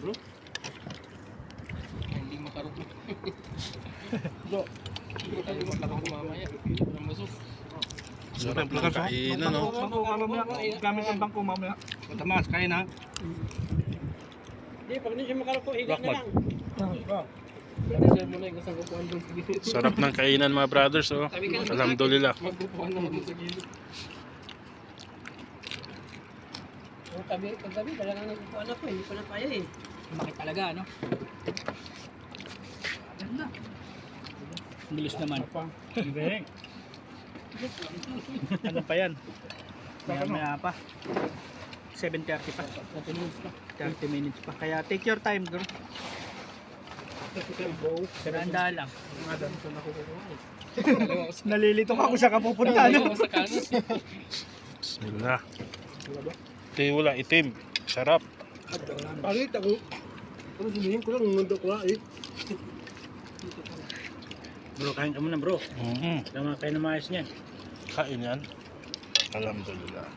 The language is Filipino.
bro. Hindi makarot. Bro. Hindi makarot mamaya. Ang masus. Sarap ng kainan, no? Bangko ka mamaya. Gamit ang bangko mamaya. Matamas, kain ha. Hindi, pag hindi siya makarap po, higa na lang. Sir mo na yung kasang kupuan doon sa gilid. Sarap ng kainan, mga brothers, oh. Alhamdulillah. Magkupuan naman doon sa gilid. Paggabi, talagang nagkukuhan ako, hindi ko na kaya eh. Bakit talaga, ano? Ganda. Bilis naman. Beng. Ano pa yan? Maya pa. 7:30 pa. 30 minutes pa. 30 minutes pa. Kaya take your time, bro. Saranda lang. Nalilito ka kung saan ka pupunta, no? Sa kanas. Bismillah. Wala, itim. Sarap. Palit ako. Pero sinihin ko lang, nundok ko eh. Bro, kain ka muna, bro. Mm-hmm. Tama kayo na maayos niyan. Kain yan. Alhamdulillah.